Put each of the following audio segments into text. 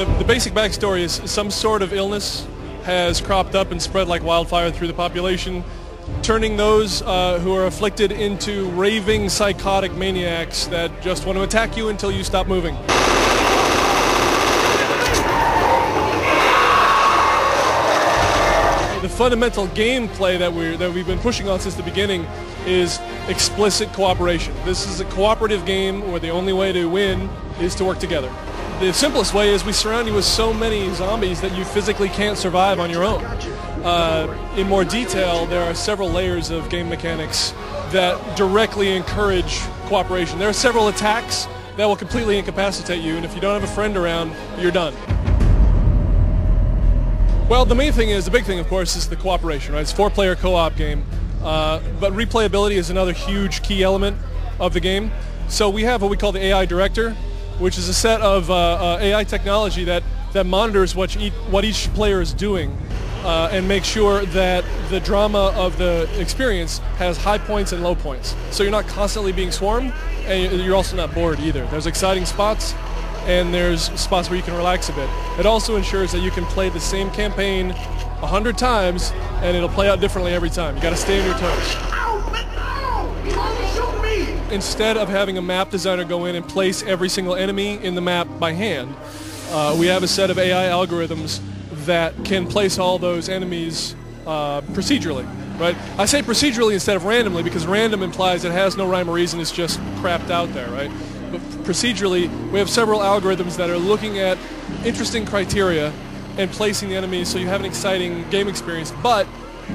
The basic backstory is some sort of illness has cropped up and spread like wildfire through the population, turning those who are afflicted into raving psychotic maniacs that just want to attack you until you stop moving. The fundamental gameplay that we've been pushing on since the beginning is explicit cooperation. This is a cooperative game where the only way to win is to work together. The simplest way is we surround you with so many zombies that you physically can't survive on your own. In more detail, there are several layers of game mechanics that directly encourage cooperation. There are several attacks that will completely incapacitate you, and if you don't have a friend around, you're done. Well, the main thing is, the big thing of course, is the cooperation, right? It's a 4-player co-op game, but replayability is another huge key element of the game. So we have what we call the AI Director, which is a set of AI technology that monitors what each player is doing and makes sure that the drama of the experience has high points and low points. So you're not constantly being swarmed, and you're also not bored either. There's exciting spots, and there's spots where you can relax a bit. It also ensures that you can play the same campaign 100 times, and it'll play out differently every time. You got to stay on your toes. Instead of having a map designer go in and place every single enemy in the map by hand, we have a set of AI algorithms that can place all those enemies procedurally, right? I say procedurally instead of randomly because random implies it has no rhyme or reason, it's just crapped out there, right? But procedurally, we have several algorithms that are looking at interesting criteria and placing the enemies so you have an exciting game experience, but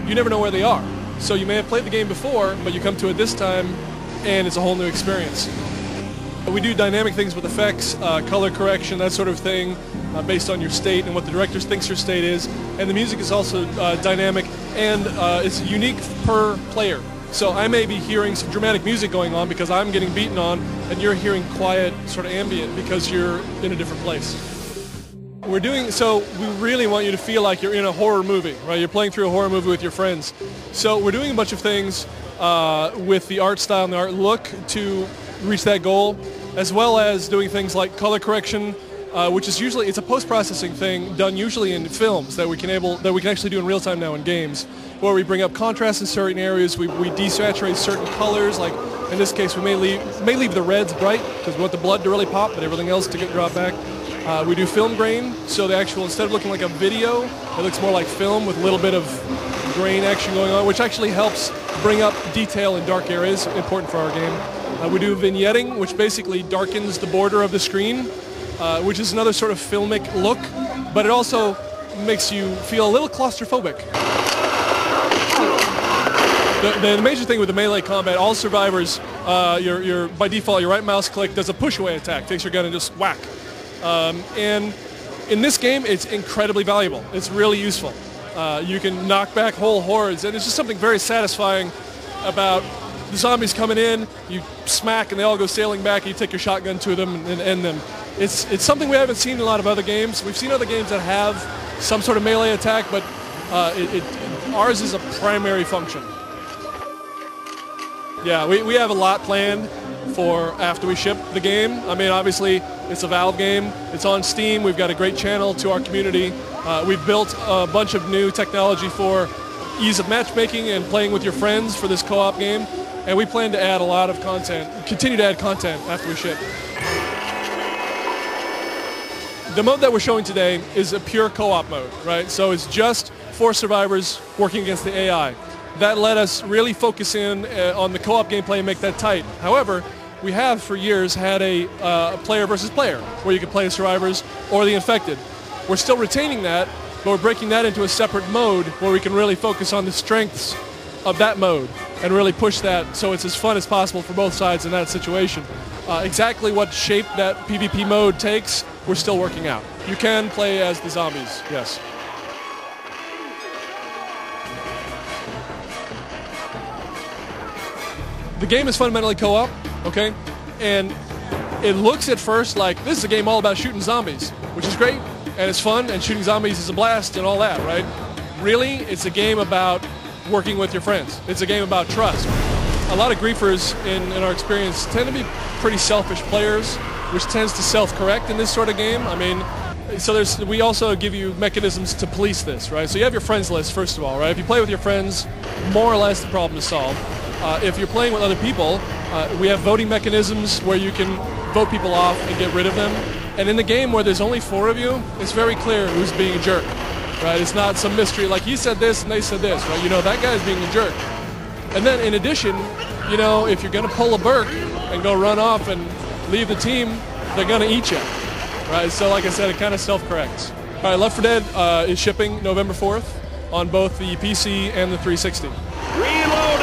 you never know where they are. So you may have played the game before, but you come to it this time, and it's a whole new experience. We do dynamic things with effects, color correction, that sort of thing, based on your state and what the director thinks your state is. And the music is also dynamic, and it's unique per player. So I may be hearing some dramatic music going on because I'm getting beaten on, and you're hearing quiet, sort of ambient because you're in a different place. We really want you to feel like you're in a horror movie, right? You're playing through a horror movie with your friends. So we're doing a bunch of things with the art style and the art look to reach that goal, as well as doing things like color correction, which is usually, it's a post-processing thing done usually in films that we can actually do in real time now in games, where we bring up contrast in certain areas, we desaturate certain colors, like in this case we may leave the reds bright because we want the blood to really pop, but everything else to get dropped back. We do film grain, so the actual, instead of looking like a video, it looks more like film with a little bit of grain action going on, which actually helps bring up detail in dark areas, important for our game. We do vignetting, which basically darkens the border of the screen, which is another sort of filmic look, but it also makes you feel a little claustrophobic. The major thing with the melee combat, all survivors, by default, your right mouse click does a push-away attack, takes your gun and just whack. And in this game, it's incredibly valuable. It's really useful. You can knock back whole hordes, and it's just something very satisfying about the zombies coming in, you smack and they all go sailing back, and you take your shotgun to them and end them. It's something we haven't seen in a lot of other games. We've seen other games that have some sort of melee attack, but ours is a primary function. Yeah, we have a lot planned for after we ship the game. I mean, obviously, it's a Valve game. It's on Steam. We've got a great channel to our community. We've built a bunch of new technology for ease of matchmaking and playing with your friends for this co-op game. And we plan to add a lot of content, continue to add content after we ship. The mode that we're showing today is a pure co-op mode, right? So it's just 4 survivors working against the AI. That let us really focus in on the co-op gameplay and make that tight. However, we have for years had a player versus player, where you can play the survivors or the infected. We're still retaining that, but we're breaking that into a separate mode where we can really focus on the strengths of that mode and really push that so it's as fun as possible for both sides in that situation. Exactly what shape that PvP mode takes, we're still working out. You can play as the zombies, yes. The game is fundamentally co-op, okay? And it looks at first like this is a game all about shooting zombies, which is great, and it's fun, and shooting zombies is a blast and all that, right? Really, it's a game about working with your friends. It's a game about trust. A lot of griefers, in our experience, tend to be pretty selfish players, which tends to self-correct in this sort of game. I mean, So we also give you mechanisms to police this, right? So you have your friends list, first of all, right? If you play with your friends, more or less the problem is solved. If you're playing with other people, we have voting mechanisms where you can vote people off and get rid of them. And in the game where there's only 4 of you, it's very clear who's being a jerk, right? It's not some mystery like he said this and they said this, right? You know, that guy's being a jerk. And then in addition, you know, if you're going to pull a Burke and go run off and leave the team, they're going to eat you. Right, so like I said, it kind of self-corrects. All right, Left 4 Dead is shipping November 4th on both the PC and the 360. Reload!